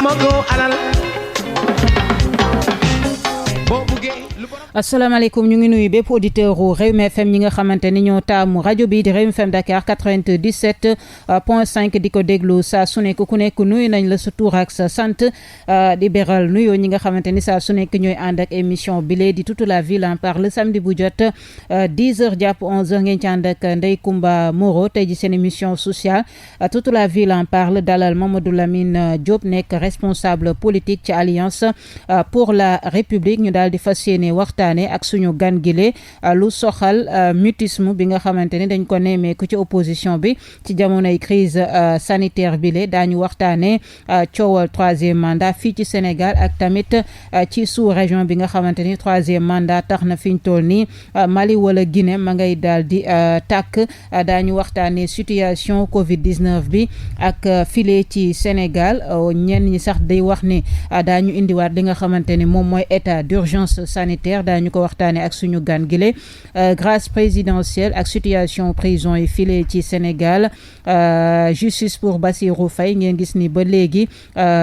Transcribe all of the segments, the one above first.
amagoo alal. asalaamaaleykum ñu ngi nuyu bépp auditeur u Rewmi FM ñi nga xamante ni ñoo taamu rajo bi di Rewmi FM Dakar 97.5 di ko déglu saa su nekk ku nekk nuyu nañ la sa tur ak sa sant di beral nuyoo ñi nga xamante ni saa su nekk ñooy ànd ak émission bile di toute la ville en parle samedi bu jot 10h jàpp 11h ngeen ci ànd ak Ndeye Comba Moreau tey ji seen émission sociale toute la ville en parle dalal Mamadou Lamine Diop nekk responsable politique ci Alliance pour la République ñu daal di fas yéene waxtaane ak suñu gan gile lu soxal mutisme bi nga xamante ni dañ ko nemmeeku ci opposition bi ci jamonoy crise sanitaire bile daañu waxtaane coowal troisième mandat fii ci Sénégal ak tamit ci sous région bi nga xamante ni troisième mandat tax na fi ñu toll nii Mali wala Guinée ma ngay daal di tàkk daañu waxtaane situation Covid 19 bi ak file ci Sénégal ñenn ñi sax day wax ni daañu indiwaat li nga xamante ni moom mooy état d'urgence sanitaire daañu ko waxtaane ak suñu gan gile grâce présidentielle ak situation prison yi file ci Sénégal justice pour Bassirou Faye ngeen gis ni ba léegi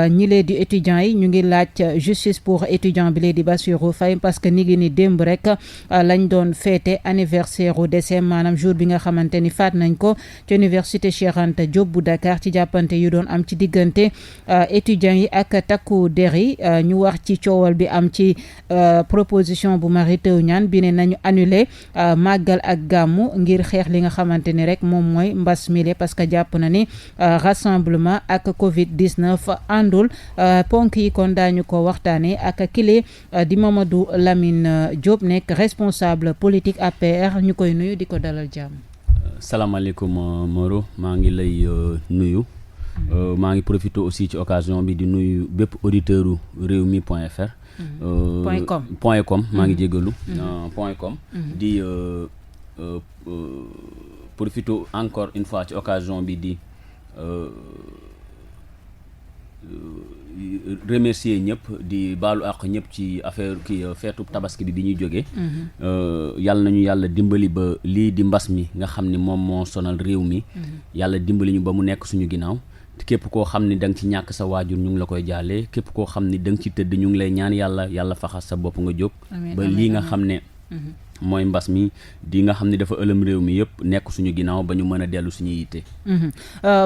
ñi lee di étudiants yi ñu ngi laaj justice pour étudiant bi lee di Bassirou Faye parce que ni ngi ni démb rek lañ doon fêter anniversaire u décès maanaam jour bi nga xamante ni faat nañ ko ci université Cheikh Anta Diop bu Dakar ci jàppante yu doon am ci diggante étudiants yi ak takku der yi ñu wax ci coowal bi am ci proposition bu Mary Teuw Niane bi ne nañu annulé màggal ak gàmmu ngir xeex li nga xamante ni rek moom mooy mbas mile parce que jàpp na ni rassemblement ak Covid 19 àndul ponk yi kon daañu ko waxtaanee ak kile di Mamadou Lamine Diop nekk responsable politique APR ñu koy nuyu di ko dalal jàmm. salaamaaleykum Moro maa ngi lay nuyu. maa ngi profité aussi ci occasion bi di nuyu bépp auditeur u Rewmi.fr. point com maa ngi jégalu. point com di profité encore une fois ci occasion bi di remercier ñëpp di baalu àq ñëpp ci affaire feetu tabaski bi ñuy jógee. yàlla nañu yàlla dimbali ba lii di mbas mi nga xam ni moom moo sonal réew mi. yàlla dimbali ñu ba mu nekk suñu ginnaaw. képp koo xam ni da nga ci ñàkk sa waajur ñu ngi la koy jàllee képp koo xam ni da nga ci tëdd ñu ngi lay ñaan yàlla faxas sa bopp nga jóg. ba lii nga xam ne mooy mbas mi di nga xam ne dafa ëlëm réew mi yëpp nekk suñu ginnaaw ba ñu mën a dellu suñu yitte.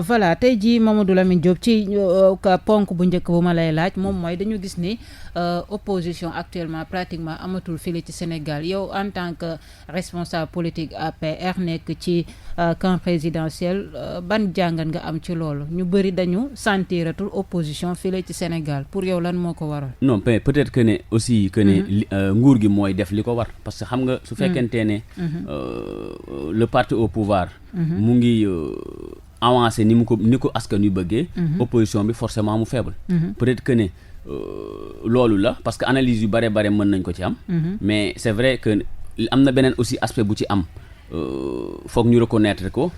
voilà tey jii Mamadou Lamine Diop ci ponk bu njëkk bu ma lay laaj moom mooy dañu gis ni opposition actuellement pratiquement amatul fii ci Sénégal yow en tant que responsable politique APR nekk ci camp présidentiel ban jàngat nga am ci loolu ñu bëri dañu sentiratul opposition fii ci Sénégal pour yow lan moo ko waral. non mais peut-être que ne aussi que ne nguur gi mooy def li ko war parce que xam nga su fekkente ne le parti au pouvoir mu ngi avancé ni ko askan yu bëggee opposition bi forcément mu faible peut-être que ne loolu la parce que analyse yu bare mën nañ ko ci am mais c'est vrai que am na beneen aussi aspect bu ci am foog ñu reconnaître ko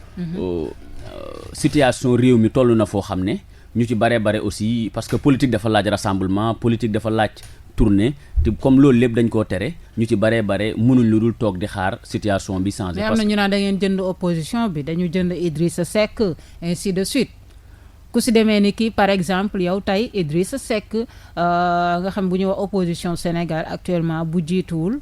situation réew mi toll na foo xam ne ñu ci bare aussi parce que politique dafa laaj rassemblement politique dafa laaj tournée te comme loolu lépp dañ koo tere ñu ci bare mënuñ lu dul toog di xaar situation bi changer. parce que am na ñu naan da ngeen jënd opposition bi dañu jënd Idrissa Seck ainsi de suite ku si demee ni kii par exemple yow tey Idrissa Seck nga xam bu ñuy wax opposition Sénégal actuellement bu jiituwul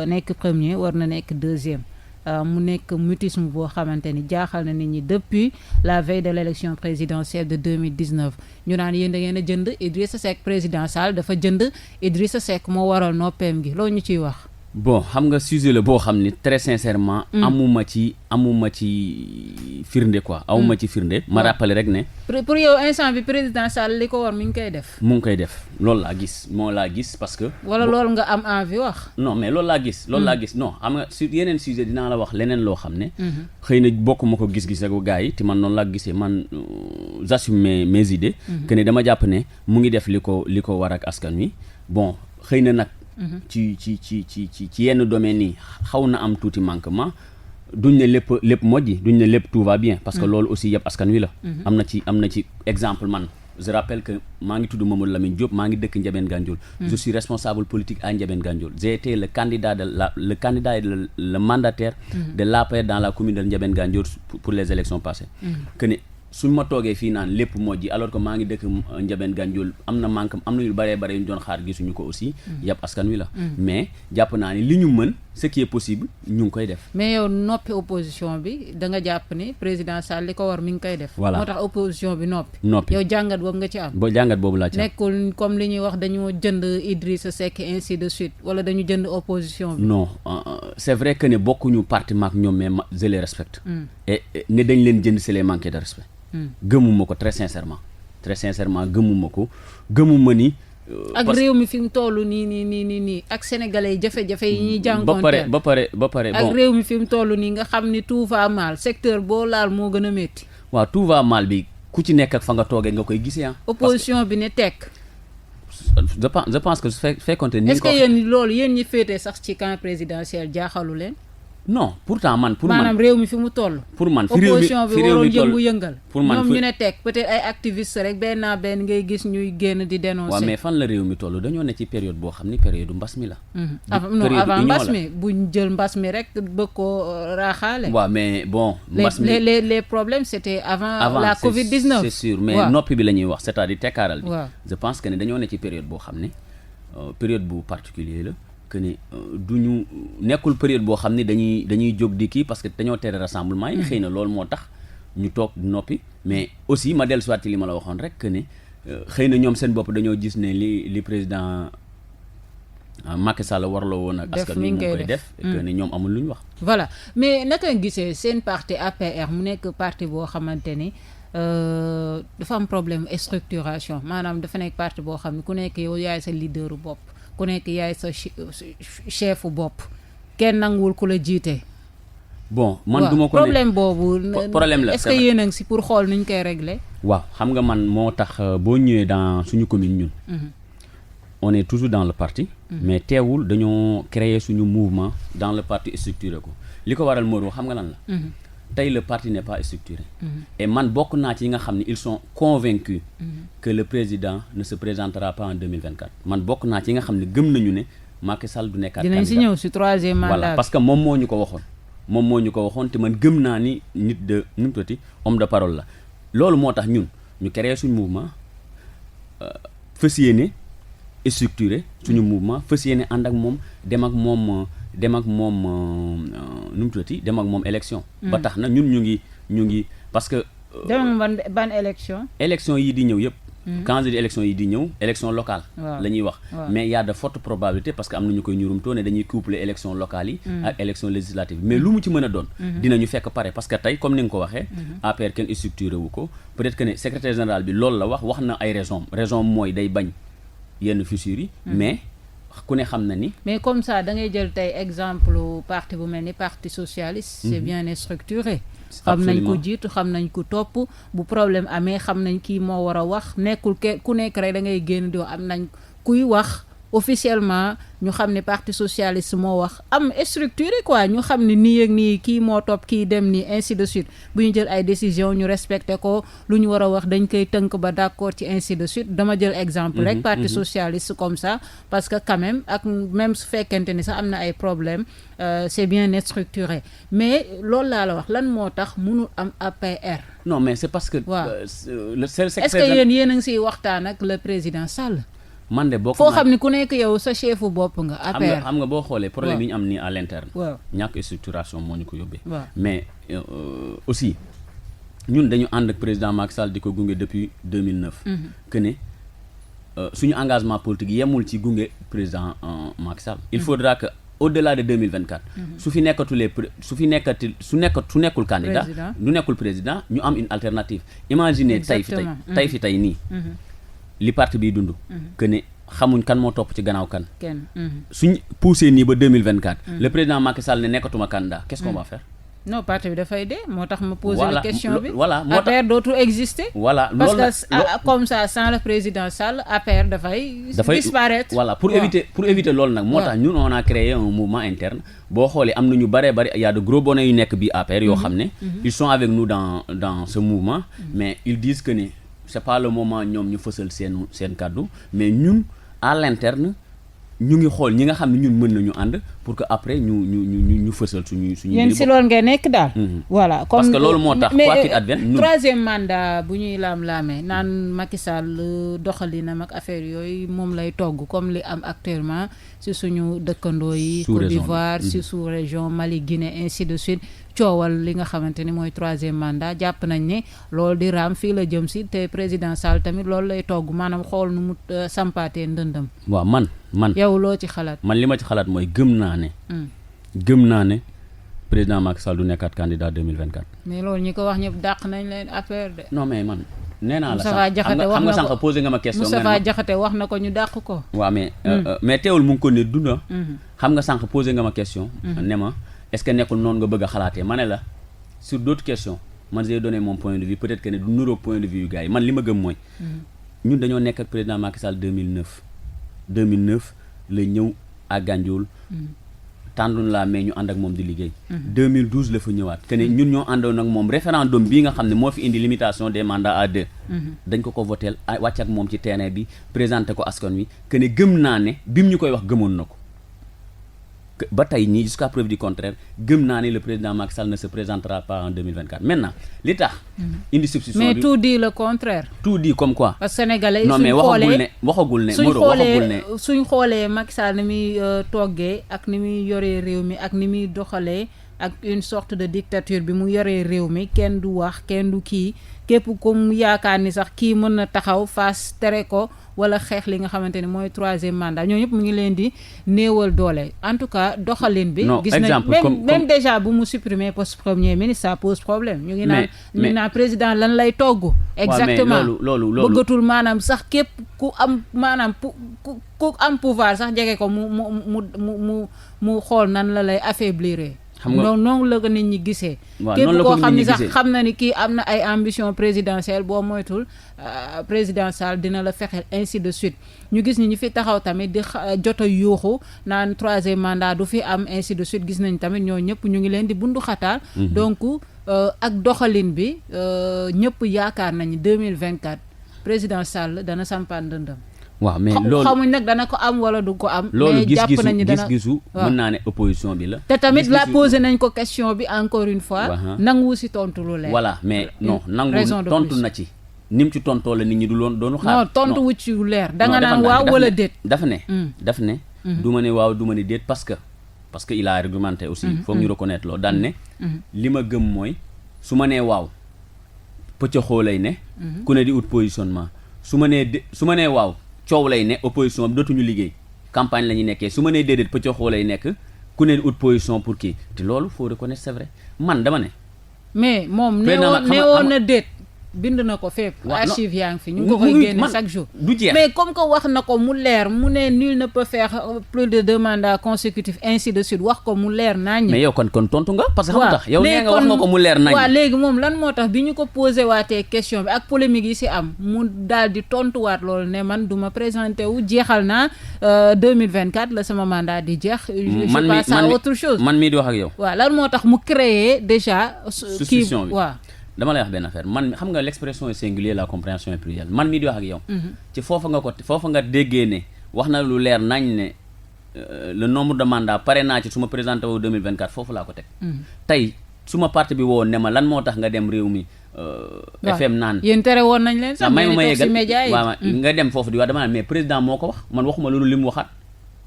nekk premier war na nekk deuxième. mu nekk mutisme boo xamante ni jaaxal na nit ñi depuis la veille de l'élection présidentielle de 2019 ñu naan yéen da ngeen a jënd Idrissa Seck président Sall dafa jënd Idrissa Seck moo waral noppeem gi loolu ñu ciy wax. bon xam nga sujet la boo xam ni très sincèrement amuma ci firnde quoi amuma ci firnde ma rappelé rek ne pour yow instant bi président Sall li ko war mi ngi koy def loolu laa gis parce que wala loolu nga am envie wax non mais loolu laa gis non xam nga sur yeneen sujet dinaa la wax leneen loo xam ne xëy na bokkuma ko gis-gis ak gars yi te man noonu laa gisee man j'assume mes idées que ne dama jàpp ne mu ngi def li ko war ak askan wi bon xëy na nag ci yenn domaines yi xaw na am tuuti manquement duñ ne lépp mojji duñ ne lépp tout va bien parce que loolu aussi yëpp askan wi la am na ci exemple man je rappelle que maa ngi tudd Mamadou Lamine Diop maa ngi dëkk Ndiabène Gandiol je suis responsable politique à Ndiabène Gandiol j'ai été le candidat et le mandataire de l'APR dans la commune de Ndiabène Gandiol pour les élections passées que ne suñ ma toogee fii naan lépp moo ji alors que maa ngi dëkk Ndiabène Gandiol am na manque am na yu bëree bëri yu ñu doon xaar gisuñu ko aussi yàpp askan wi la mais jàpp naa ni li ñu mën ce qui est possible ñu ngi koy def. mais yow noppi opposition bi da nga jàpp ni président Sall li ko war mi ngi koy def. voilà moo tax opposition bi noppi. yow jàngat boobu nga ci am. jàngat boobu laa ci am. nekkul comme li ñuy wax dañoo jënd Idrissa Seck ainsi de suite wala dañu jënd opposition bi. non c'est vrai que ne bokkuñu parti maak ñoom mais je les respecte. et ne dañ leen jënd c'est les manquer de respect. gëmuma ko très sincèrement gëmuma ko gëmuma ni. ak réew mi fi mu toll nii ak sénégalais yi jafe-jafe yi ñuy jànkonteel ba pare ak réew mi fi mu toll nii nga xam ni tout va mal secteur boo laal moo gën a métti. waaw tout va mal bi ku ci nekk ak fa nga toogee nga koy gisee opposition bi ne tekk. je pense que su fekkonte ni. est-ce que yéen loolu yéen ñi féetee sax ci camp présidentiel jaaxalu leen. non pourtant man pour maanaam réew mi fi mu toll. pour man fi réew mi opposition bi waroon yëngu-yëngal. pour man ñoom ñu ne teg peut-être ay activistes rek benn ngay gis ñuy génn di dénoncer. waaw mais fan la réew mi toll dañoo ne ci période boo xam ni période mbas mi la. avant mbas mi buñ jël mbas mi rek bëgg koo raaxaale. waaw mais bon. mbas mi les problèmes c'était avant la Covid-19. c'est sûr mais noppi bi la ñuy wax c'est-à-dire tekkaaral bi. waaw je pense que ne dañoo ne ci période boo xam ne période bu particulier la. que ni du ñu nekkul période boo xam ne dañuy jóg di kii parce que dañoo tere rassemblement yi xëy na loolu moo tax ñu toog noppi mais aussi ma dellu siwaat ci li ma la waxoon rek que ni xëy na ñoom seen bopp dañoo gis ne li président Macky Sall warloo woon ak askan wi mu koy def que ni ñoom amul lu ñu wax. voilà mais naka nga gisee seen parti APR mu nekk parti boo xamante ni dafa am problème structuration maanaam dafa nekk parti boo xam ne ku nekk yow yaay sa leaderu bopp. ku nekk yaay sa chefu bopp kenn nanguwul ku la jiite. bon man du ma ko ne problème boobu. problème la est-ce que yéen a ngi si pour xool nuñ koy régler. waaw xam nga man moo tax boo ñëwee dans suñu commune ñun. on est toujours dans le parti. mais teewul dañoo créer suñu mouvement dans le parti structuré ko li ko waral Modou xam nga lan la. tey le parti n'est pas structuré. et man bokk naa ci yi nga xam ne ils sont convaincus que le président ne se présentera pas en 2024 man bokk naa ci yi nga xam ne gëm nañu ne Macky Sall du nekkaat candidat. dinañ si ñëw si troisième mandat. voilà parce que moom moo ñu ko waxoon te man gëm naa ni nit de nu mu tuddati homme de parole la loolu moo tax ñun ñu créer suñu mouvement fas yéene structuré suñu mouvement fas yéene ànd ak moom dem ak moom nu mu tuddati dem ak moom élection. ba tax na ñun ñu ngi parce que. dem ak ban élection. élection yi di ñëw yëpp. quand je dis élection yi di ñëw élection locale. la ñuy wax mais y a de fortes probabilités parce que am na ñu koy ñurumtoo ne dañuy coupler élection locale yi. ak élection législative mais lu mu ci mën a doon. dinañu fekk pare parce que tey comme ni nga ko waxee. APR kenn structuré wu ko peut-être que ne secrétaire général bi loolu la wax na ay raison mooy day bañ yenn fissures yi. mais ku ne xam na ni. mais comme ça da ngay jël tey exemple parti bu mel ni parti socialiste. c'est bien structuré. xam nañ ko jiitu xam nañ ko topp bu problème amee xam nañ kii moo war a wax nekkul ku nekk rek da ngay génn di am nañ kuy wax officiellement ñu xam ne parti socialiste moo wax am structuré quoi ñu xam ne nii ak nii kii moo topp kii dem nii ainsi de suite bu ñu jël ay décision ñu respecté ko lu ñu war a wax dañ koy tënk ba d'accord ci ainsi de suite dama jël exemple rek parti socialiste comme ça parce que quand même ak même su fekkente ni sax am na ay problème c'est bien structuré mais loolu laa la wax lan moo tax mënul am APR. non mais c'est parce que. waaw est-ce que yéen a ngi siy waxtaan ak le président Sall. man de bokk foo xam ne ku nekk yow sa chefu bopp nga. APR xam nga boo xoolee problème yi ñu am nii à l'interne. waaw ñàkk structuration moo ñu ko yóbbee. waaw mais aussi ñun dañu ànd ak président Macky Sall di ko gunge depuis 2009. que ne suñu engagement politique yemul ci gunge président Macky Sall. il faudra que au-delà de 2024. su nekkul candidat. du nekkul président ñu am une alternative. imaginez tey fi tey nii. li parti biy dund. que ne xamuñ kan moo topp ci gannaaw kan. suñ poussé nii ba 2024. le président Macky Sall ne nekkatuma candidat qu'est-ce qu'on va faire. non parti bi dafay dee moo tax ma poser la question bi. voilà moo tax APR dootul exister. voilà parce que comme ça sans le président Sall APR dafay disparaître. voilà pour éviter loolu nag. moo tax ñun on a créé un mouvement interne. boo xoolee am na ñu bare y a de gros bonnets yu nekk bi APR yoo xam ne. ils sont avec nous dans ce mouvement. mais ils disent que ni. c'est pas le moment ñoom ñu fësal seen kàddu mais ñun à l'interne ñu ngi xool ñi nga xam ne ñun mën nañu ànd pour que après ñu fësal suñu yéen si loolu ngeen nekk daal. voilà comme parce que loolu moo tax quoi qu'il advienne troisième mandat bu ñuy laam-laamee naan Macky Sall doxalinam ak affaire yooyu moom lay togg comme li am actuellement si suñu dëkkandoo yi. Côte d'Ivoire si sous-région Mali Guinée ainsi de suite. coowal li nga xamante ni mooy troisième mandat jàpp nañ ne loolu di raam fii la jëm si te président Sall tamit loolu lay togg maanaam xool nu mu sampaatee ndëndam. waaw man. yow loo ci xalaat. man li ma ci xalaat mooy gëm naa ne président Macky Sall du nekkaat candidat 2024. mais loolu ñi ko wax ñëpp dàq nañ leen affaire de. non mais man. nee naa la Moustapha Diakhaté wax na ko xam nga sànq posé nga ma question. Moustapha Diakhaté wax na ko ñu dàq ko. waaw mais teewul mu ngi ko ne dunda. xam nga sànq posé nga ma question. ne ma. est-ce que nekkul noonu nga bëgg a xalaatee ma ne la sur d'autres questions man j'ai donné mon point de vue peut-être que ne du nuroog point de vue yu gars yi man li ma gëm mooy ñun dañoo nekk ak président Macky Sall 2009 la ñëw à Gandiol tànduñ la mais ñu ànd ak moom di liggéey 2012 la fa ñëwaat que ne ñun ñoo àndoon ak moom référendum bii nga xam ne moo fi indi limitation des mandats à 2 dañ ko voteel wàcc ak moom ci terrain bi présenté ko askan wi que ne gëm naa ne bim ñu koy wax gëmoon na ko ba tey ñii jusqu'à preuve du contraire gëm naa ne le président Macky Sall ne se présentera pas en 2024 maintenant li tax. indi substitution bi mais tout dit le contraire. tout dit comme quoi. parce que sénégalais non mais waxagul ne suñ xoolee Macky Sall ni muy toggee ak ni muy yoree réew mi ak ni muy doxalee ak une sorte de dictature bi mu yoree réew mi kenn du wax kenn du kii képp ku mu yaakaar ni sax kii mën na taxaw face tere ko. wala xeex li nga xamante ni mooy troisième mandat ñoo ñëpp mu ngi leen di néewal doole en tout cas doxalin bi. gis nañ même déjà bu mu supprimer poste premier ministre ça pose problème. ñu ngi naan président lan lay togg. exactement loolu bëggatul maanaam sax képp ku am maanaam ku am pouvoir sax jege ko mu xool nan la lay affaiblir. xam nga noonu la ko nit ñi gisee. képp koo xam ni sax xam na ni kii am na ay ambition présidentielle boo moytul président Sall dina la fexeel ainsi de suite ñu gis ni ñu fi taxaw tamit di jot a yuuxu naan troisième mandat du fi am ainsi de suite gis nañ tamit ñoo ñëpp ñu ngi leen di bundu xataal. donc ak doxalin bi ñëpp yaakaar nañu 2024 président Sall dana sampaan dëndam. waaw mais loolu xamuñ nag dana ko am wala du ko am. loolu gis-gisu mën naa ne opposition bi la. te tamit la posé nañ ko question bi encore une fois. nangu si tontu lu leer. voilà mais non nangu tontu na ci. ni mu ci tontoo la nit ñi doonu xaar. non tontu wu ci leer. da nga naan waaw wala déet. daf ne. du ma ne waaw du ma ne déet parce que il a argumenté aussi. foog ñu reconnaître loolu daan ne. li ma gëm mooy su ma nee waaw pëccëxoo lay ne. ku ne di ut positionnement su ma nee waaw. coow lay ne opposition bi dootuñu liggéey campagne la ñuy nekkee su ma nee déedéet pëccëxoo lay nekk ku ne ut position pour kii te loolu faut reconnaître c'est vrai man dama ne. mais moom neewoon na déet bind na ko fépp. archive yaa ngi fi ñu ngi ko koy génne chaque jour. du jeex mais comme que wax na ko mu leer mu ne nul ne peut faire plus de 2 mandats consécutifs ainsi de suite wax ko mu leer naññ. mais yow kon tontu nga. parce que xam nga tax yow nee nga wax nga ko mu leer naññ. waaw léegi moom lan moo tax bi ñu ko posé waatee question bi ak polémique yi si am mu daal di tontuwaat loolu ne man du ma présenté wu jeexal naa 2024 la sama mandat di jeex. je passe à autre chose. man mii di wax ak yow. waaw lan moo tax mu créer déjà. suspicion bi waaw. dama lay wax benn affaire man xam nga l'expression est singulière la compréhension est plurielle man mii di wax ak yow. ci foofa nga déggee ne wax na lu leer nañ ne le nombre de mandats pare naa ci su ma présenté wu 2024 foofu laa ko teg. tey su ma parti bi woo ne ma lan moo tax nga dem réew mi. FM naan yéen tere woon nañ leen sax may ma yeggal waaw nga dem foofu di wax dama ne mais président moo ko wax man waxuma loolu li mu waxaat.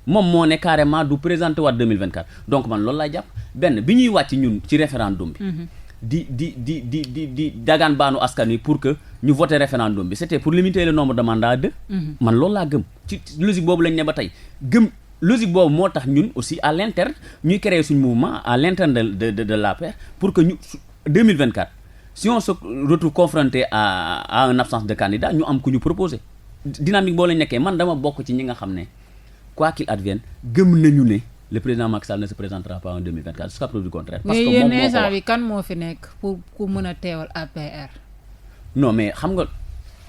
moom moo ne carrément du présenté waat 2024 donc man loolu laay jàpp benn bi ñuy wàcc ñun ci référendum bi. di dagaan baanu askan wi pour que ñu voté référendum bi c'était pour limiter le nombre de mandats à 2. man loolu laa gëm ci logique boobu lañ ne ba tey gëm logique boobu moo tax ñun aussi à l'interne ñuy créer suñu mouvement à l'interne de l'APR pour que ñu 2024 si on se retrouve confronté à une absence de candidat ñu am ku ñu proposé dynamique boo lañ nekkee man dama bokk ci ñi nga xam ne quoi qu'il advienne gëm nañu ne le président Macky Sall ne se présentera pas en 2024 jusqu'à preuve du contraire. parce que moom moo ko wax mais yéen instant bi kan moo fi nekk pour ku mën a teewal APR. non mais xam nga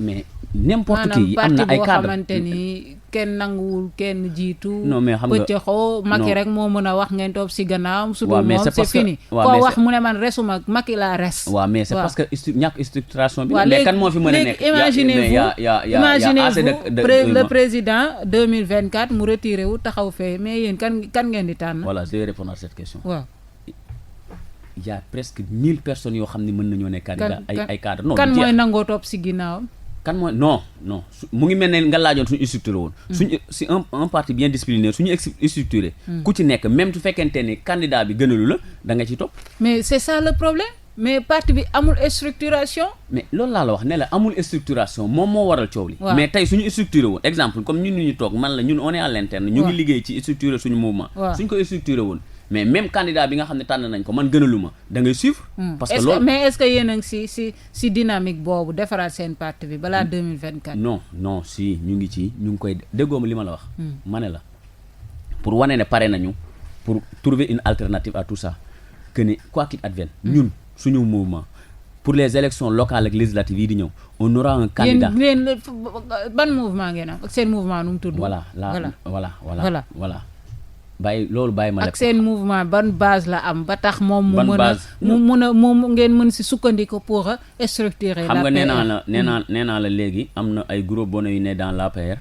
mais n'importe qui am na ay cadres maanaam parti boo xamante ni kenn nanguwul kenn jiitu. non mais xam nga pëccëxoo Macky rek moo mën a wax ngeen topp si gannaawam. su dul waaw mais moom c'est fini. koo wax mu ne man resuma Macky laa res. waaw mais c'est parce que ñàkk structuration bi. mais kan moo fi mën a nekk imaginez-vous le président 2024 mu retiré wu taxaw fee mais yéen kan ngeen di tànn. voilà je vais répondre à cette question. waaw. il y a presque 1000 personnes yoo xam ne mën nañoo nekk candidat ay cadre non kan mooy nangoo topp si ginnaawam. kan mooy non mu ngi mel ne nga laajoon suñu structuré woon. suñu si un parti bien discipliné suñu structuré. ku ci nekk même su fekkente ne candidat bi gënalu la da nga ci topp. mais c'est ça le problème. mais parti bi amul structuration. mais loolu laa la wax ne la amul structuration moom moo waral coow li. mais tey suñu structuré woon exemple comme ñun ñu toog man la ñun on est à l'interne. ñu ngi liggéey ci structuré suñu mouvement. suñ ko structuré woon. mais même candidat bi nga xam ne tànn nañ ko man gënaluma da ngay suivre. parce que loolu mais est-ce que yéen a ngi si dynamique boobu defaraat seen parti bi balaa 2024. non si ñu ngi koy déggoo ma li ma la wax. ma ne la pour wane ne pare nañu pour trouver une alternative à tout ça que ne quoi qu'il advienne. ñun suñu mouvement pour les élections locales ak législatives yi di ñëw on aura un candidat. yéen ban mouvement ngeen am ak seen mouvement nu mu tudd. voilà. bàyyi ma ak seen mouvement ban base la am ba tax moom mu ngeen mën si sukkandiku pour structurer xam nga nee naa la léegi am na ay gros bonheur yu ne dans l'APR.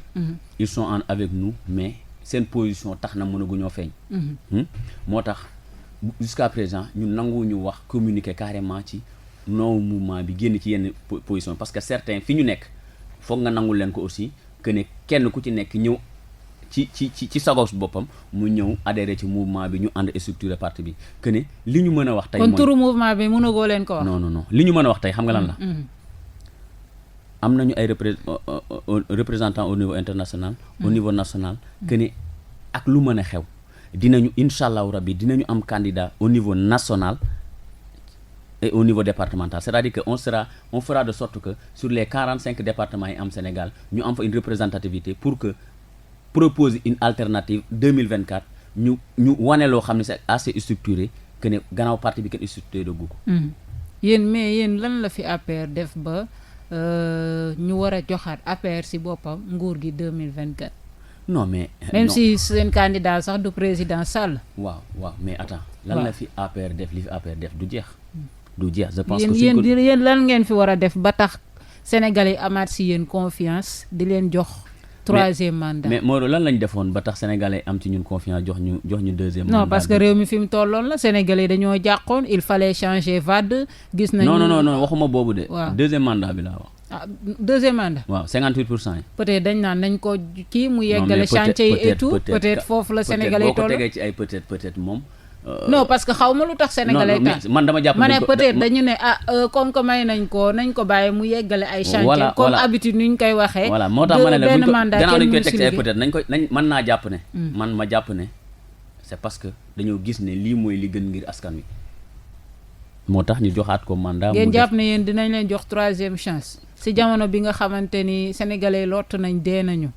ils sont avec nous mais seen position tax na mënaguñoo feeñ. moo tax jusqu'à présent ñun nanguwuñu wax communiquer carrément ci non mouvement bi génn ci yenn position parce que certains fi ñu nekk foog nga nangul leen ko aussi que ne kenn ku ci nekk ñëw ci sagos boppam mu ñëw adhéré ci mouvement bi ñu ànd structuré parti bi que ne li ñu mën a wax tey mooy kon turu mouvement bi mënagoo leen ko wax. non li ñu mën a wax tey xam nga lan la. am nañu ay représentants au niveau international. au niveau national. que ne ak lu mën a xew dinañu incha allahu rabbi dinañu am candidat au niveau national et au niveau départemental c'est-à-dire que on fera de sorte que sur les 45 départements yi am Sénégal ñu am fa une représentativité pour que proposer une alternative 2024 ñu wane loo xam ne c'est assez structuré que ne gannaaw parti bi kenn structuré de gu ko. yéen lan la fi APR def ba ñu war a joxaat APR si boppam nguur gi 2024. non mais même si seen candidat sax du président Sall. waaw mais attends lan la fi APR def li fi APR def du jeex. je pense que yéen lan ngeen fi war a def ba tax Sénégalais yi amaat si yéen confiance di leen jox. troisième mandat mais Modou lan lañ defoon ba tax sénégalais am ci ñun confiance jox ñu deuxième mandat. non parce que réew mi fi mu tolloon la sénégalais dañoo jàqoon il fallait changer Wade gis nañu. non waxuma boobu de. waaw deuxième mandat bi laa wax. deuxième mandat. waaw 58% yi. peut-être dañ naan nañ ko kii mu yeggale chantier yi et tout peut-être foofu la sénégalais yi toll. boo ko tegee ci ay peut-être moom. non parce que xaw ma lu tax sénégalais tax man dama jàpp ma ne peut-être dañu ne comme que may nañ ko bàyyi mu yeggale ay chantier comme habitude ni ñu koy waxee. voilà moo tax ma ne la buñ ko gannaaw dañ koy teg ci ay peut-être mën naa jàpp ne. man ma jàpp ne c'est parce que dañoo gis ne lii mooy li gën ngir askan wi moo tax ñu joxaat ko mandat. ngeen jàpp ne yéen dinañ leen jox troisième chance si jamono bi nga xamante ni sénégalais lott nañ dee nañu.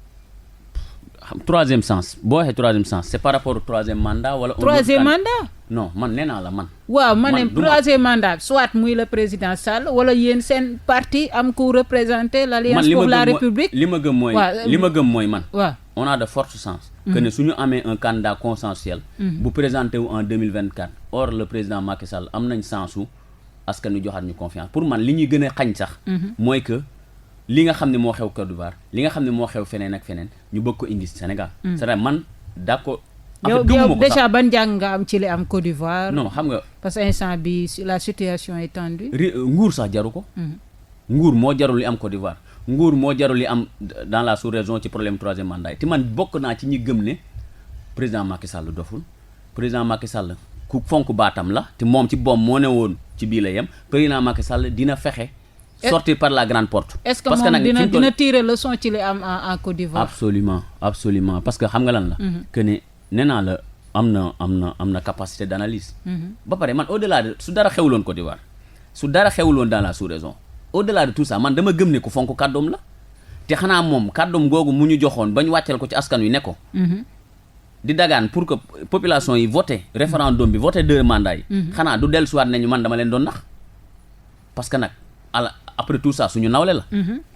troisième sens boo waxee troisième sens c'est par rapport au troisième mandat wala. troisième mandat. non man nee naa la man. waaw ma ne troisième mandat soit muy le président Sall wala yéen seen parti am ku représenter l'Alliance pour la République. li ma gëm mooy man. waaw on a de fortes chances. que ne suñu amee un candidat consensuel. bu présenté wu en 2024. or le président Macky Sall am nañ chance su askan wi joxaat ñu confiance pour man li ñuy gën a xañ sax. mooy que. li nga xam ne moo xew Côte d'Ivoire li nga xam ne moo xew feneen ak feneen ñu bëgg ko indi Sénégal. c'est-à-dire man d'accord. yow déjà ban jàng nga am ci li am Côte d'Ivoire. non xam nga. parce que instant bi la situation est tendue. nguur sax jaru ko. nguur moo jarul li am Côte d'Ivoire nguur moo jarul li am dans la sous-région ci problème troisième mandat te man bokk naa ci ñi gëm ne président Macky Sall doful président Macky Sall ku fonk baatam la te moom ci boom moo ne woon ci bii la yem président Macky Sall dina fexe. sortir par la grande porte. est-ce que moom dina tirer leçon ci li am en Côte d'Ivoire. absolument parce que xam nga lan la. que ne nee naa la am na capacité d'analyse. ba pare man au-delà de su dara xewuloon Côte d'Ivoire su dara xewuloon dans la sous-région au-delà de tout ça man dama gëm ne ku fonk kàddoom la te xanaa moom kàddoom googu mu ñu joxoon ba ñu wàcceel ko ci askan wi ne ko. di dagaan pour que population yi voté référendum bi voté 2 mandats yi. xanaa du dellusiwaat nañu man dama leen doon nax parce que nag. après tout ça suñu nawle la.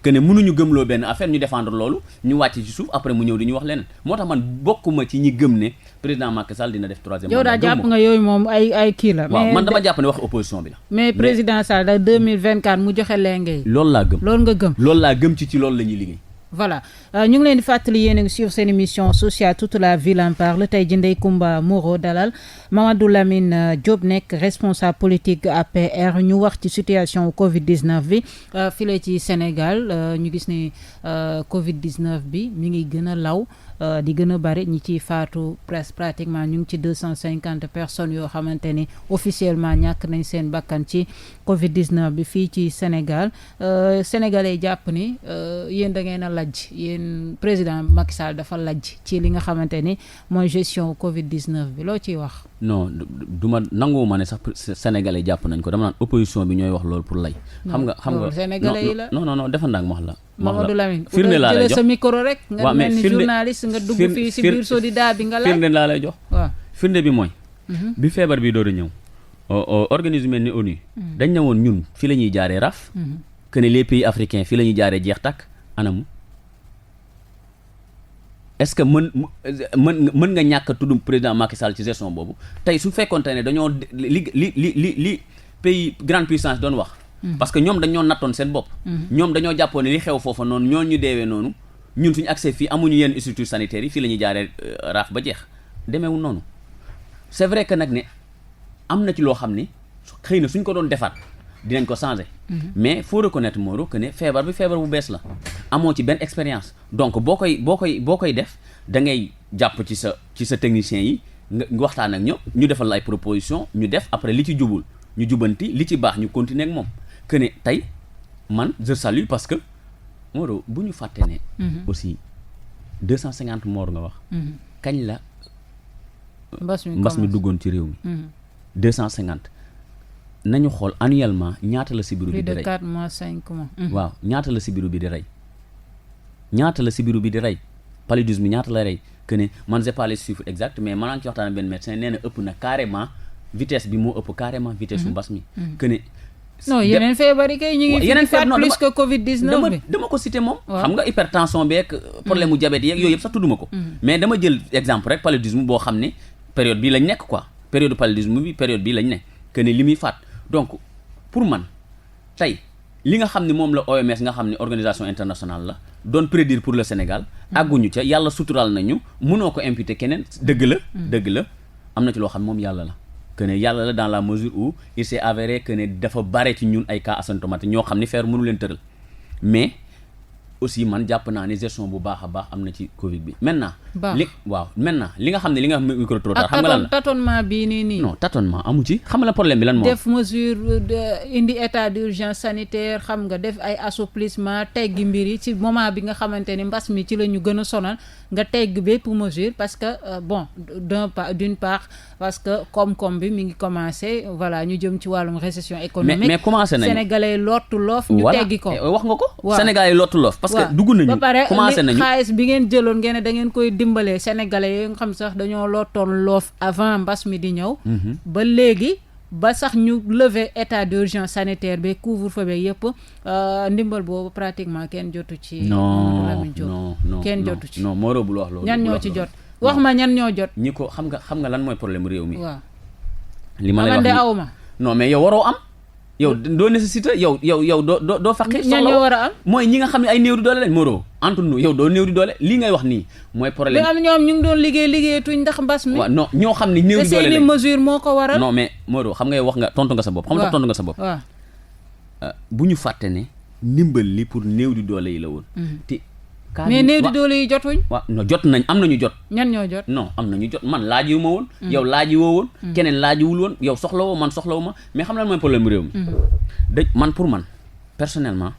que ne mënuñu gëmloo benn affaire ñu défendre loolu ñu wàcc ci suuf après mu ñëw di ñu wax leneen moo tax man bokkuma ci ñi gëm ne président Macky Sall dina def troisième mandat. yow daa jàpp nga yooyu moom ay kii la. waaw man dama jàpp ne wax opposition bi la. mais président Sall da 2024 mu joxe lenge yi. loolu laa gëm. loolu nga gëm. loolu laa gëm ci loolu la ñuy liggéey. voilà ñu ngi leen di fàttali yéen a ngi suivre seen émission sociale toute la ville en parle tey jii Ndeye Comba Moreau dalal Mamadou Lamine Diop nekk responsable politique APR ñu wax ci situation Covid 19 bi fii ci Sénégal ñu gis ne Covid 19 bi mi ngi gën a law di gën a bari ñi ciy faatu presque pratiquement ñu ngi ci 250 personnes yoo xamante ni officiellement ñàkk nañ seen bakkan ci Covid 19 bi fii ci Sénégal sénégalais jàpp ni yéen da ngeen a lajj yéen président Macky Sall dafa lajj ci li nga xamante ni mooy gestion Covid 19 bi loo ciy wax. non du ma nanguwuma ne sax sénégalais jàpp nañ ko dama naan opposition bi ñooy wax loolu pour lay. xam nga sénégalais yi la non defa ndànk ma wax la. Mamadou Lamine firnde laa lay jox sa micro rek. nga mel ni journaliste nga dugg fii si biir Sodida bi nga laaj. firnde laa lay jox. waaw firnde bi mooy. bi feebar bi door a ñëw. organisme mel ni ONU. dañ ne woon ñun fii la ñuy jaaree raf. que ne les pays africains fii la ñuy jaaree jeex tàkk anamu. est-ce que mën nga ñàkk a tudd président Macky Sall ci gestion boobu tey su fekkoonte ne dañoo li pays grande puissance doon wax. parce que ñoom dañoo nattoon seen bopp. ñoom dañoo jàppoon ne li xew foofa noonu ñoo ñu deewee noonu ñun suñu accès fii amuñu yenn structures sanitaires yi fii la ñuy jaaree raaf ba jeex demeewul noonu. c'est vrai que nag ne am na ci loo xam ni xëy na suñ ko doon defaat dinañ ko changer. mais faut reconnaître Moreau que ne feebar bu bees la amoo ci benn expérience donc boo koy def da ngay jàpp ci sa technicien yi nga waxtaan ak ñoom ñu defal la ay proposition ñu def après li ci jubul ñu jubanti li ci baax ñu continuer ak moom que ne tey man je salue parce que Moreau bu ñu fàtte ne aussi 250 morts nga wax kañ la mbas mi duggoon ci réew mi 250 nañu xool annuellement ñaata la sibiru bi di rey. plus de 4 mois 5 mois. waaw ñaata la sibiru bi di rey paludisme bi ñaata la rey que ne man j'ai pas les chiffres exacts mais maanaam ci waxtaan benn médecin nee na ëpp na carrément vitesse bi moo ëpp carrément vitesse su mbas mi. que ne non yeneen feebar yi kay ñu ngi fi faat plus que Covid 19 bi. dama ko cité moom. xam nga hypertension beeg problème mu diabète yeeg yooyu yëpp sax tudduma ko. mais dama jël exemple rek paludisme boo xam ne période bii lañ nekk quoi période paludisme bi période bii lañ nekk que ne li muy faat. donc pour man tey li nga xam ne moom la OMS nga xam ne organisation internationale la doon prédire pour le Sénégal àgguñu ca yàlla suturaal nañu mënoo ko imputer keneen dëgg la am na ci loo xam ne moom yàlla la que ne yàlla la dans la mesure où il s'est avéré que ne dafa bare ci ñun ay cas asymptomatiques ñoo xam ne feer mënu leen tëral mais aussi man jàpp naa ne gestion bu baax a baax am na ci Covid bi maintenant li nga xam ne li nga xam ne micro trottoir xam nga lan la tâtonnement bii nii non tâtonnement amu ci xam nga la problème bi lan moo def mesure indi état d'urgence sanitaire xam nga def ay assouplissement teggi mbir yi ci moment bi nga xamante ni mbas mi ci la ñu gën a sonal nga tegg bépp mesure parce que d'une part parce que koom-koom bi mi ngi commencé voilà ñu jëm ci wàllum récession économique mais commencé nañu sénégalais lottu loof ñu teggi ko wax nga ko sénégalais yi lottu loof parce que dugg nañu ba pare commencé nañu xaalis bi ngeen jëloon ngeen ne da ngeen koy dimbalee sénégalais yi nga xam sax dañoo lottoon loof avant mbas mi di ñëw ba léegi ba sax ñu lever état d'urgence sanitaire bi couvre-feu bi yëpp ndimbal boobu pratiquement kenn jotu ci non kenn jotu ci non Moreau bul wax loolu ñan ñoo ci jot wax ma ñan ñoo jot ñi ko xam nga lan mooy problème réew mi waaw li ma lay wax de awma non mais yow waroo am yow doo nécessité yow doo faqi ñan ñoo war a am mooy ñi nga xam ne ay néew di doole lañ Moreau entre nous yow doo néew di doole lii ngay wax nii mooy problème li am ñoom ñu ngi doon liggéeyatuñ ndax mbas mi waaw non ñoo xam ne néew di doole lañ seeni mesure moo ko waral non mais Moreau xam nga yow wax nga tontu nga sa bopp xam nga tontu nga sa bopp waaw bu ñu fàtte ne ndimbal li pour néew di doole yi la woon te mais néew di doole yi jotuñ waaw non jot nañ am nañu jot ñan ñoo jot non am nañu jot man laajiwu ma woon yow laaji woo woon keneen laajiwul woon yow soxla woo man soxlawu ma mais xam lan mooy problème réew mi man pour man personnellement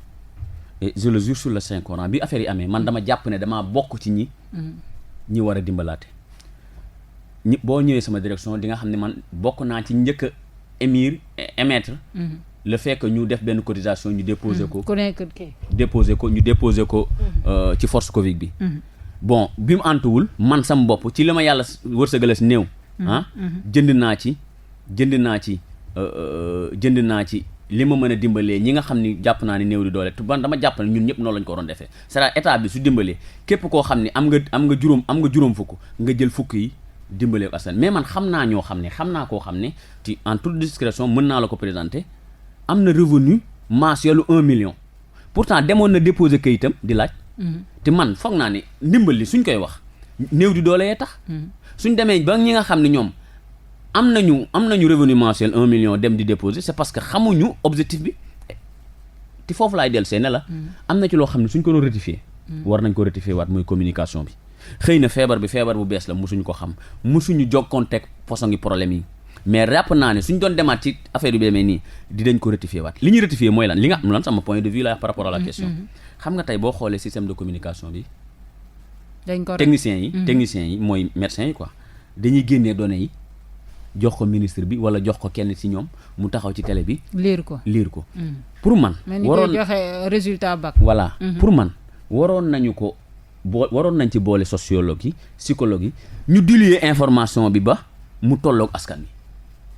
et je le jure sur le Saint Coran bi affaire yi amee man dama jàpp ne damaa bokk ci ñi war a dimbalaate boo ñëwee sama direction di nga xam ne man bokk naa ci njëkk a émettre le fait que ñu def benn cotisation ñu déposer ko ñu déposer ko ci force Covid bi bon bi mu antuwul man sama bopp ci li ma yàlla wërsëgale si néew jënd naa ci li ma mën a dimbalee ñi nga xam ni jàpp naa ni néew di doole te ban dama jàpp ne ñun ñëpp noonu lañ ko waroon defee c'est-à-dire état bi su dimbalee képp koo xam ni am nga juróom fukk nga jël fukk yi dimbalee ko askan mais man xam naa koo xam ne ci en toute discrétion mën naa la ko présenter am na revenu mensuel 1 million pourtant demoon na déposer kayitam di laaj te man foog naa ne ndimbal li suñ koy wax néew di doole yee tax suñ demee ba ñi nga xam ne ñoom am nañu revenu mensuel 1 million dem di déposer c'est parce que xamuñu objectif bi te foofu laay dellu see ne la am na ci loo xam ne suñ ko doon rectifier war nañ ko rectifier waat muy communication bi xëy na feebar bu bees la musuñu ko xam musuñu jokkoonteeg façon ngi problème yi mais ràpp naa ne suñ doon demaat ci affaire yu demee nii dinañ ko rectifier waat li ñuy rectifier mooy lan li nga xam lan sama point de vue la par rapport à la question xam nga tey boo xoolee système de communication bi techniciens yi mooy médecins yi quoi dañuy génnee données yi jox ko ministre bi wala jox ko kenn ci ñoom mu taxaw ci télé bi liir ko pour man waroon joxe résultat bac voilà pour man waroon nañ ci boole sociologue yi psychologue yi ñu diluer information bi ba mu tolloog askan wi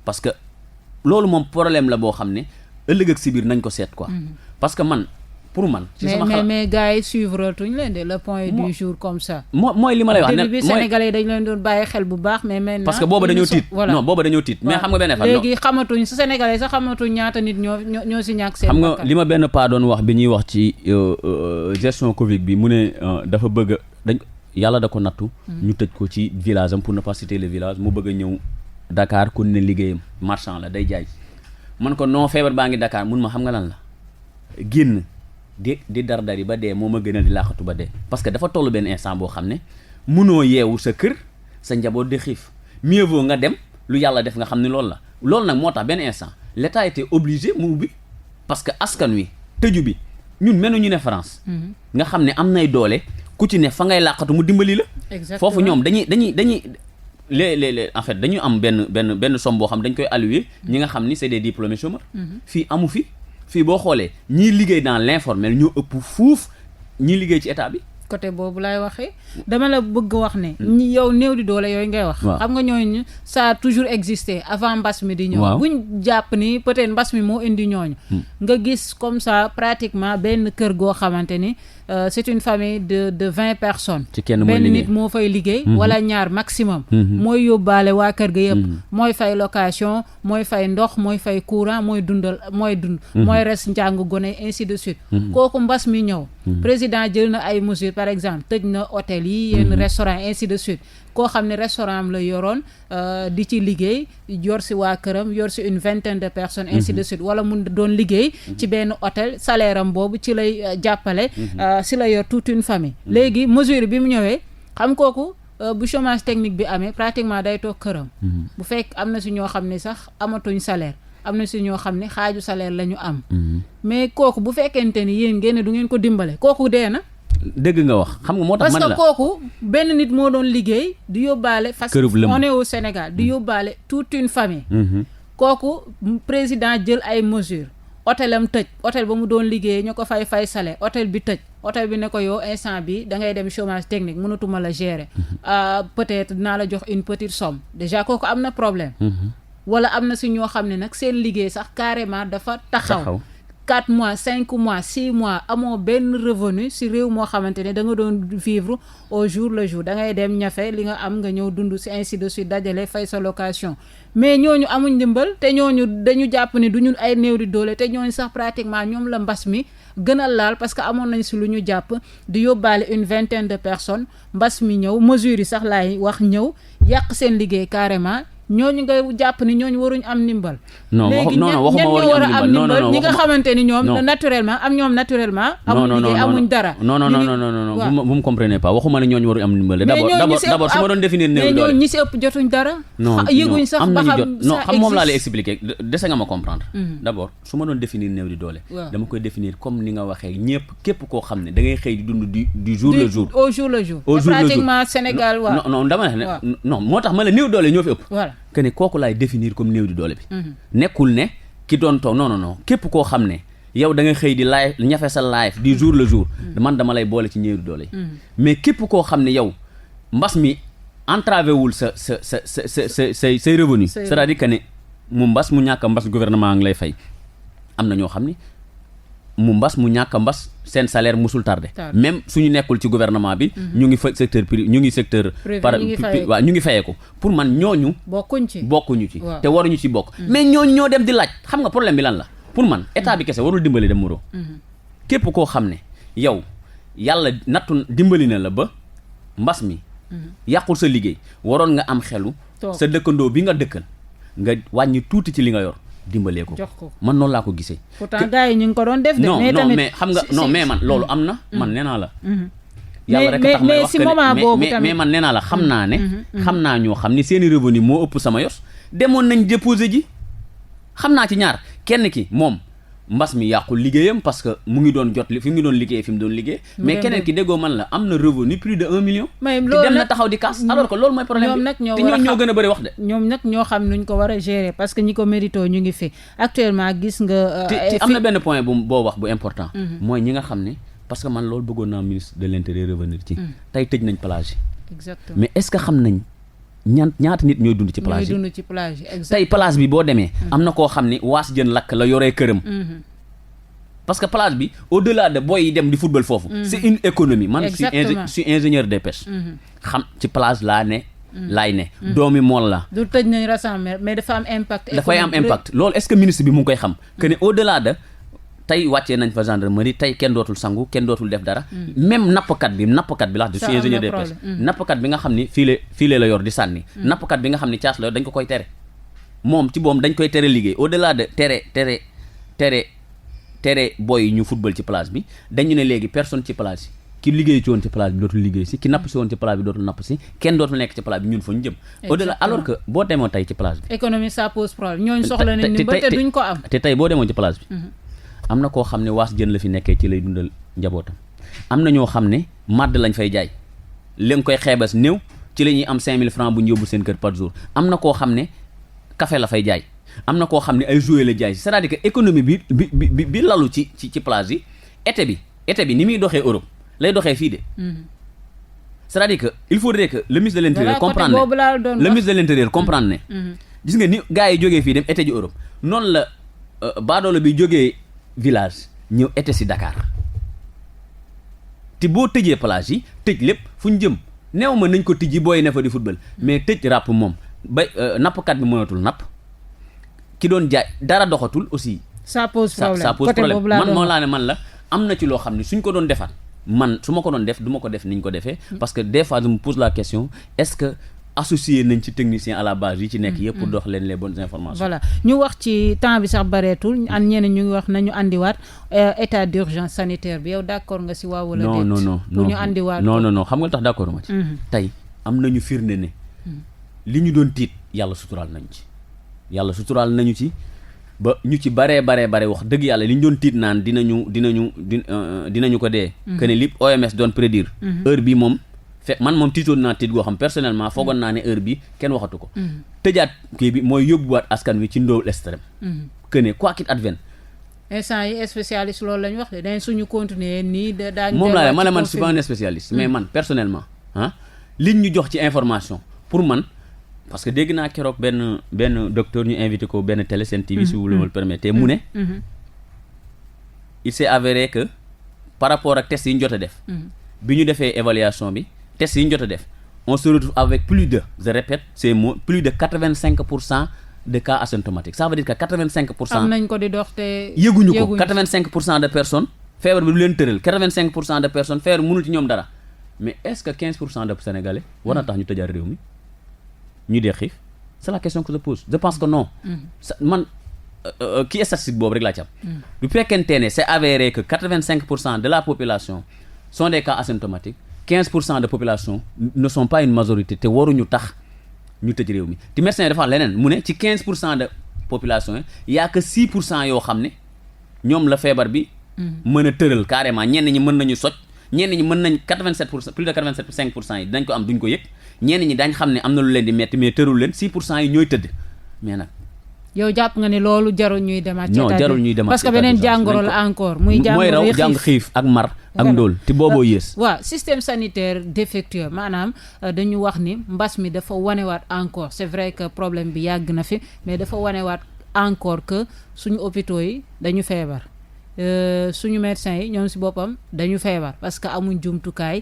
parce que loolu moom problème la boo xam ne ëllëg ak si biir nañ ko seet quoi parce que man pour man ci sama xalaat mais gars yi suivre tuñ leen de le point du jour comme ça mooy li ma lay wax ne bi Sénégalais yi dañ leen doon bàyyi xel bu baax mais maintenant parce que booba dañoo tiit non booba dañoo tiit mais xam nga benn léegi xamatuñ su Sénégalais sax xamatuñ ñaata nit ñoo si ñàkk seen xam nga li ma benn paa doon wax bi ñuy wax ci gestion Covid bi mu ne dafa bëgg yàlla da ko nattu ñu tëj ko ci village am pour ne pas citer le village mu bëgg a ñëw Dakar kon ne liggéeyam marchand la day jaay man ko non feebar baa ngi Dakar mun ma xam nga lan la génn di dardari ba dee moo ma gënal di laaxatu ba dee parce que dafa toll benn instant boo xam ne munoo yeewu sa kër sa njaboot di xiif mieux vaut nga dem lu yàlla def nga xam ne loolu nag moo tax benn instant l'État était obligé mu ubbi parce que askan wi tëju bi ñun menuñu ne France nga xam ne am nay doole ku ci ne fa ngay làqatu mu dimbali la foofu ñoom dañuy les en fait dañu am benn somme boo xam dañ koy allouer ñi nga xam ni c'est des diplômés chômeurs fii amu fii boo xoolee ñiy liggéey dans l'informel ñoo ëpp fuuf ñiy liggéey ci état bi côté boobu laay waxee dama la bëgg wax ne ñi yow néew di doole yooyu ngay wax xam nga ñooñu ça a toujours existé avant mbas mi di ñëw buñ jàpp ni peut-être mbas mi moo indi ñooñu nga gis comme ça pratiquement benn kër goo xamante ni c'est une famille de 20 personnes benn nit moo fay liggéey wala ñaar maximum mooy yóbbaale waa kër ga yëpp mooy fay location mooy fay ndox mooy fay courant mooy dund mooy res njàng gone ainsi de suite kooku mbas mi ñëw président jël na ay mesures par exemple tëj na hôtel yi yenn restaurant ainsi de suite koo xam ne restaurant am la yoroon di ci liggéey yor si waa këram yor si une vingtaine de personnes ainsi de suite wala mun doon liggéey ci benn hôtel salaire am boobu ci lay jàppale si la yor toute une famille léegi mesure bi mu ñëwee xam kooku bu chômage technique bi amee pratiquement day toog këram bu fekk am na si ñoo xam ne sax amatuñ salaire am na si ñoo xam ne xaaju salaire la ñu am mais kooku bu fekkente ni yéen ngeen du ngeen ko dimbale kooku dee na dëgg nga wax xam nga moo tax parce que kooku benn nit moo doon liggéey di yóbbaale parce que on est au Sénégal di yóbbaale toute une famille kooku président jël ay mesures hôtelam tëj hôtel ba mu doon liggéey ñu ko fay salaire hôtel bi tëj hôtel bi ne ko yow instant bi da ngay dem chômage technique mënatuma la gérer peut-être dinaa la jox une petite somme déjà kooku am na problème wala am na si ñoo xam ne nag seen liggéey sax carrément dafa taxaw 4 mois 5 mois 6 mois amoo benn revenu si réew moo xamante ne da nga doon vivre au jour le jour da ngay dem ñafe li nga am nga ñëw dund si ainsi de suite dajale fay sa location mais ñooñu amuñ ndimbal te ñooñu dañu jàpp ne du ñu ay néew di doole te ñooñu sax pratiquement ñoom la mbas mi gën a laal parce que amoon nañ si lu ñu jàpp di yóbbaale une vingtaine de personnes mbas mi ñëw mesures yi sax laay wax ñëw yàq seen liggéey carrément ñooñu nga jàpp ni ñooñu waruñ am ndimbal. léegi waxuma war a am ndimbal ñi nga xamante ni ñoom naturellement amuñ liggéey amuñ dara. non vous me comprenez pas waxuma ne ñooñu waruñ am ndimbal. d'abord su ma doon définir néew doole ñi si ëpp jotuñ dara. yëguñ sax ba xam xam moom laa lay expliquer dese nga ma comprendre. d'abord su ma doon définir néew di doole. dama koy définir comme ni nga waxee képp koo xam ne da ngay xëy di dund du jour le jour. au jour le jour. pratiquement Sénégal waaw. non dama ne non moo tax ma la néew doole ñoo fi ëpp. voilà que ne kooku laay définir comme néew di doole bi. nekkul ne ki doon toog non képp koo xam ne yow da nga xëy di live ñafe sa live du jour le jour. man dama lay boole ci néew di doole yi. mais képp koo xam ne yow mbas mi entravé wul say revenu c'est-à-dire que ne mu mbas mu ñàkk mbas gouvernement ngi lay fay am na ñoo xam ni mu mbas mu ñàkk a mbas seen salaire musul tardé même suñu nekkul ci gouvernement bi ñu ngi fa secteur privé ñu ngi secteur waaw ñu ngi fayeeku pour man ñooñu bokkuñu ci te waruñu ci bokk mais ñooñu ñoo dem di laaj xam nga problème bi lan la pour man état bi kese warul dimbali dem muro képp koo xam ne yow yàlla nattu dimbali na la ba mbas mi yàqul sa liggéey waroon nga am xelu sa dëkkandoo bi nga dëkkal nga wàññi tuuti ci li nga yor dimbalee ko man noonu laa ko gisee. pourtant gars yi ñu ngi ko doon def. de mais tamit mais xam nga non mais man loolu am na. man nee naa la. yàlla rek tax may wax mais man nee naa la xam naa ne. xam naa ñoo xam ni seeni revenu moo ëpp sama yos. demoon nañ déposer ji xam naa ci ñaar kenn ki moom mbas mi yàqul liggéeyam parce que mu ngi doon jot fi mu ngi doon liggéey fi mu doon liggéey. mais keneen ki déggoo man la am na revenu plus de 1 million. mais loolu dem na taxaw di kaas alors que loolu mooy problème bi te ñoom ñoo gën a bëri wax de. ñoom nag ñoo xam nuñ ko war a gérer parce que ñi ko mérito ñu ngi fi actuellement gis nga. te am na benn point boo wax bu important. mooy ñi nga xam ne parce que man loolu bëggoon naa ministre de l'intérieur revenir ci. tey tëj nañ plage yi. exactement mais est-ce que xam nañ ñaata nit ñooy dund ci plage yi tey plage bi boo demee am na koo xam ni waas jën lakk la yoree këram parce que plage bi au-delà de boy yi dem di football foofu c'est une économie man je suis ingénieur des pêches xam ci plage laay ne doomi mool la du tëj nañ rassemblement mais dafa am impact dafay am impact loolu est-ce que ministre bi mu ngi koy xam que ne au-delà de tey wàccee nañ fa gendarmerie tey kenn dootul sangu kenn dootul def dara même nappkat bi la je suis ingénieur des pêches nappkat bi nga xam ni filet la yor di sànni nappkat bi nga xam ni caas la yor dañ ko koy tere moom ci boom dañ koy tere liggéey au-delà de tere boy yi ñu football ci plage bi dañu ne léegi personne ci plage yi ki liggéey ci woon ci plage bi dootul liggéey si ki napp si woon ci plage bi dootul napp si kenn dootul nekk ci plage bi ñun fa ñu jëm au-delà alors que boo demoon tey ci plage bi économie ça pose problème ñooñu soxla nañ ni ba te duñ ko am te tey boo demoon ci plage bi am na koo xam ne waas jën la fi nekkee ci lay dundal njabootam am na ñoo xam ne màdd lañ fay jaay li nga koy xeebas néew ci la ñuy am 5000 francs bu ñu yóbbu seen kër par jour am na koo xam ne café la fay jaay am na koo xam ne ay jouets la jaay c'est-à-dire que économie bi lalu ci plage yi été bi ni muy doxee Europe lay doxee fii de c'est-à-dire que il faudrait que le ministre de l'intérieur comprendre ne gis nga ni gars yi jógee fii dem été ji Europe noonu la baadoolo bi jógee village ñëw été si Dakar te boo tëjee plage yi tëj lépp fu ñu jëm neew ma nañ ko tijji booy ne fa di football mais tëj ràpp moom ba nappkat bi mënatul napp ki doon jaay dara doxatul aussi ça pose problème man moo laa ne man la am na ci loo xam ne suñ ko doon defaat man su ma ko doon def du ma ko def ni ñu ko defee parce que des fois je me pose la question est-ce que associé nañ ci technicien à la base yi ci nekk yëpp pour dox leen les bonnes informations. Voilà ñu wax ci temps bi sax bareetul an ñeneen ñu ngi wax nañu andiwaat état d'urgence sanitaire bi yow d'accord nga si waaw wala déet non pour ñu andiwaat non xam nga tax d'accord ma ci tey am nañu firnde ne li ñu doon tiit yàlla suturaal nañu ci ba ñu ci bare wax dëgg yàlla li ñu doon tiit naan dinañu ko dee que ne li OMS doon prédire heure bi moom man moom tiitoon naa tiit goo xam personnellement foogoon naa ne heure bi kenn waxatu ko tëjaat kii bi mooy yóbbuwaat askan wi ci ndóol extrême que ne quoi qu'il advienne instant yi spécialiste loolu lañ wax de dañ suñu continuer nii daañu moom laa ma ne man je suis pas un spécialiste mais man personnellement liñ ñu jox ci information pour man parce que dégg naa keroog benn docteur ñu invité ko benn télé Sen TV si vous le permettez mu ne il s'est avéré que par rapport ak test yi ñu jot a def bi ñu defee évaluation bi test yi ñu jot a def on se retrouve avec plus de je répète ces mots plus de 85% de cas asymptomatiques ça veut dire que 85% am nañ ko di dox te yëguñu ko 85% de personnes feebar bi du leen tëral 85% de personnes feebar mënul ci ñoom dara mais est-ce que 15% de Sénégalais war na tax ñu tëjaat réew mi ñu dee xiif c'est la question que je pose je pense que non man kii statistique boobu rek laa ci am du fekkente ne c'est avéré que 85% de la population sont des cas asymptomatiques 15% de population ne sont pas une majorité te waruñu tax ñu tëj réew mi te médecin yi dafa leneen mu ne ci 15% de population yi y a que 6% yoo xam ne ñoom la feebar bi mën a tëral carrément ñenn ñi mën nañu soj ñenn ñi mën nañ 87% plus de 85% yi dinañ ko am duñ ko yëg ñenn ñi dañ xam ne am na lu leen di metti mais tërul leen 6% yi ñooy tëdd mais nag yow jàpp nga ne loolu jarul ñuy demaat non jarul ñuy demaat parce que beneen jàngoro la encore muy jàngoro mooy raw xiif ak mar ak ndóol te booboo yées waaw système sanitaire défectueux maanaam dañu wax ni mbas mi dafa wanewaat encore c'est vrai que problème bi yàgg na fi mais dafa wanewaat encore que suñu hôpitaux yi dañu feebar. Suñu médecins yi ñoom ci boppam dañu feebar parce que amuñ jumtukaay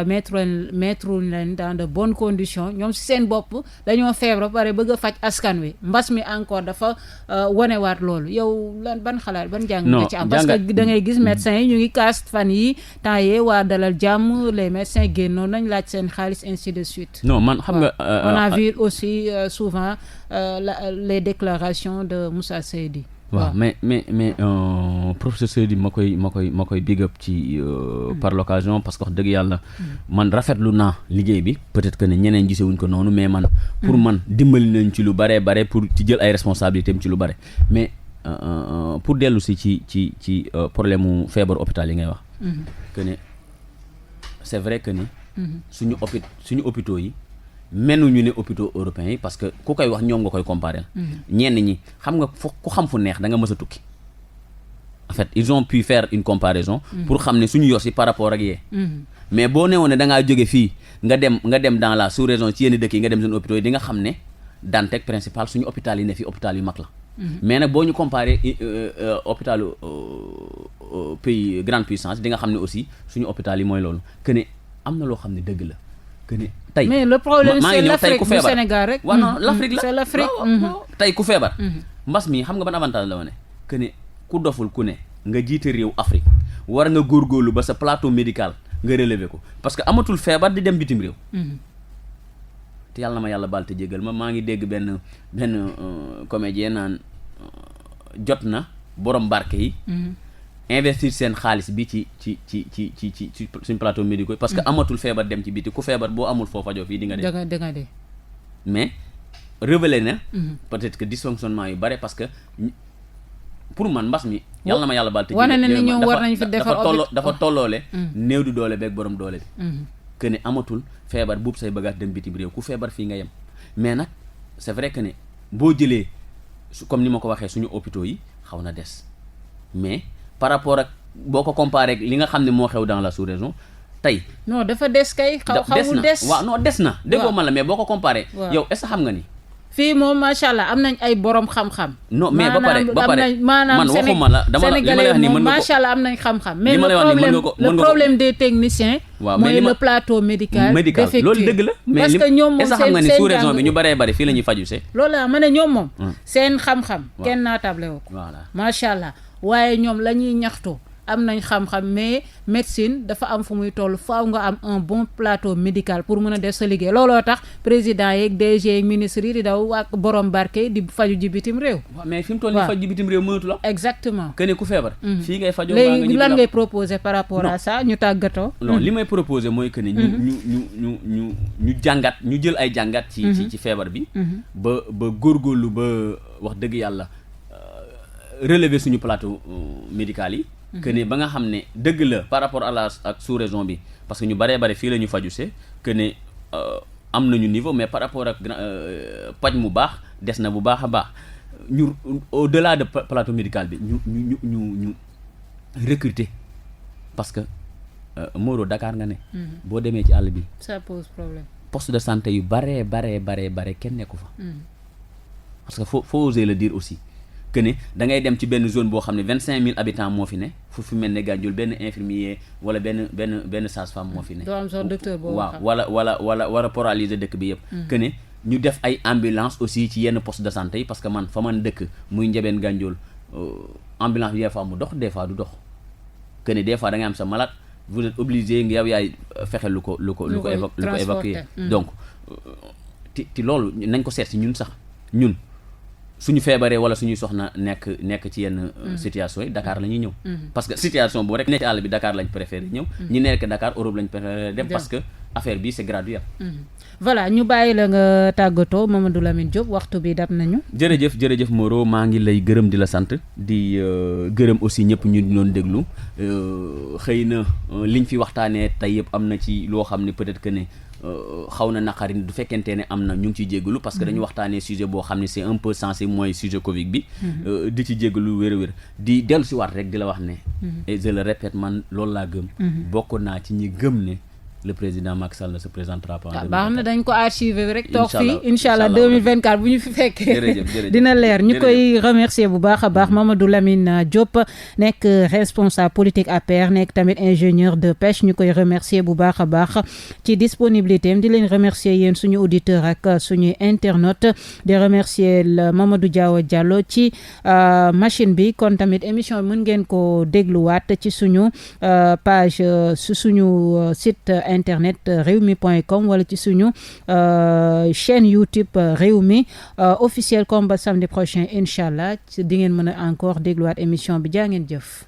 mettre leen dans de bonnes conditions ñoom ci seen bopp dañoo feebar ba pare bëgg a faj askan wi mbas mi encore dafa wonewaat loolu yow lan ban xalaat ban jàng nga ci am parce que da ngay gis médecins yi ñu ngi kaas fan yi temps yee waa dalal jàmm les médecins génnoon nañ laaj seen xaalis ainsi de suite. Non man xam nga on a vu aussi souvent les déclarations de Moussa Seydi. waaw mais professeur Seydi ma koy big up ci par l'occasion parce que wax dëgg yàlla man rafetlu naa liggéey bi peut-être que ne ñeneen gisewuñ ko noonu mais man pour man dimbali nañ ci lu bare pour ci jël ay responsabilités am ci lu bare mais pour dellu si ci problème mu feebar hôpital yi ngay wax que ne c'est vrai que ni suñu hôpitaux yi menuñu ne hôpitaux européens yi parce que ku koy wax ñoom nga koy comparer ñenn ñi xam nga ku xam fu neex da nga mës a tukki en fait ils ont pu faire une comparaison pour xam ne suñu yor si par rapport ak yee mais boo newoon ne da ngaa jóge fii nga dem dans la sous-région ci yenn dëkk yi nga dem seen hôpitaux yi di nga xam ne Dantec principal suñu hôpital yi ne fi hôpital yu mag la mais nag boo ñu comparer hôpitalu pays grande puissance di nga xam ne aussi suñu hôpital yi mooy loolu que ne am na loo xam ne dëgg la que ne tey mais le problème c'est l'Afrique du Sénégal rek. waaw non l'Afrique la c'est l'Afrique. tey ku feebar. mbas mi xam nga ban avantage la wane que ne ku doful ku ne nga jiite réew Afrique war nga góorgóorlu ba sa plateau médical nga relever ko parce que amatul feebar di dem bitim réew. te yàlla na ma yàlla baal te jégal maa ngi dégg benn comédien naan jot na borom barke yi. investir seen xaalis bi ci suñ plateau médicaux parce que amatul feebar dem ci biti ku feebar boo amul foo fajoo fii di nga dee mais révélé na peut-être que dysfonctionnement yu bare parce que pour man mbas mi yàlla na ma yàlla baal te wane na ni ñoom war nañ fi defar dafa tolloole néew di doole beeg borom doole bi que ne amatul feebar buub say bagage dem bitim réew ku feebar fii nga yem mais nag c'est vrai que ne boo jëlee comme ni ma ko waxee suñu hôpitaux yi xaw na des mais par rapport ak boo ko comparé ak li nga xam ne moo xew dans la sous-région tey. non dafa des kay. xawul des waaw non des na. déggoo man la mais boo ko comparé. yow est-ce que xam nga ni. fii moom macha allah am nañ ay borom xam-xam. non mais ba pare man waxuma la dama la li ma lay wax nii mën nga ko macha allah am nañ xam-xam. mais le problème des techniciens. waaw mooy le plateau médical. défectueux loolu dëgg la. parce que ñoom moom est-ce que xam nga ni sous-région bi ñu baree bari fii la ñuy faju see. loolu la ma ne ñoom moom. seen xam-xam. kenn naatable wu ko. voilà macha allah waaye ñoom la ñuy ñaxtu. am nañ xam-xam mais médecine dafa am fu muy toll faaw nga am un bon plateau médical pour mën a def sa liggéey looloo tax président yeeg DG yeeg ministre yi di daw ak borom barke di faju ji bitim réew. waaw mais fi mu toll nii faju ji bitim réew mënatu la. exactement que ne ku feebar. fii ngay fajoo léegi lan ngay proposer par rapport à ça ñu tàggatoo. non li may proposer mooy que ne ñu jàngat ñu jël ay jàngat. ci feebar bi. ba góorgóorlu ba wax dëgg yàlla relever suñu plateau médical yi. que ne ba nga xam ne dëgg la par rapport à ak sous-région bi parce que ñu baree bare fii la ñu faju see que ne am nañu niveau mais par rapport ak paj mu baax des na bu baax a baax ñu au-delà de plateau médical bi ñu recruter parce que Moreau Dakar nga ne. boo demee ci àll bi. ça pose problème. poste de santé yu bare kenn nekku fa. parce que faut oser le dire aussi. que ne da ngay dem ci benn zone boo xam ne 25 000 habitants moo fi ne fu mel ne Gandiol benn infirmier wala benn sage-femme moo fi ne. doo am sax docteur boobu waaw wala paralyser dëkk bi yëpp. que ne ñu def ay ambulance aussi ci yenn poste de santé yi parce que man fa man dëkk muy Ndiébène Gandiol ambulance bi des fois mu dox des fois du dox. que ne des fois da ngay am sa malade vous êtes obligé nga yow yaay fexe lu ko évacuer donc ti loolu nañ ko seet si ñun sax ñun. suñu feebaree wala suñuy soxna nekk ci yenn situation yi Dakar la ñuy ñëw parce que situation boobu rek nekk ci àll bi Dakar lañ préféré ñëw ñi nekk Dakar Europe lañ préféré dem parce que affaire bi c'est graduel. voilà ñu bàyyi la nga tàggatoo Mamadou Lamine Diop waxtu bi dab nañu. jërëjëf Moreau maa ngi lay gërëm di la sant di gërëm aussi ñëpp ñu doon déglu xëy na liñ fi waxtaanee tey yëpp am na ci loo xam ne peut-être que ne xaw na naqari du fekkente ne am na ñu ngi ciy jéggalu parce que dañu waxtaanee sujet boo xam ne c'est un peu sensible mooy sujet Covid bi. di ci jéggalu wér di dellu si waat rek di la wax ne. et je le répète man loolu laa gëm. bokk naa ci ñi gëm ne le président Macky Sall ne se présentera pas en 2024. baax na dañ ko archiver rek toog fii incha allah 2024 bu ñu fi fekkee dina leer ñu koy remercier bu baax a baax Mamadou Lamine Diop nekk responsable politique APR nekk tamit ingénieur de pêche ñu koy remercier bu baax a baax ci disponibilité am di leen remercier yéen suñu auditeur ak suñuy internaute di remercier Mamadou Diallo ci machine bi kon tamit émission bi mën ngeen ko dégluwaat ci suñu page su suñu site internet rewmi.com wala ci suñu chaîne YouTube Rewmi officiel comme ba samedi prochain incha allah di ngeen mën a encore dégluwaat émission bi jaa ngeen jëf.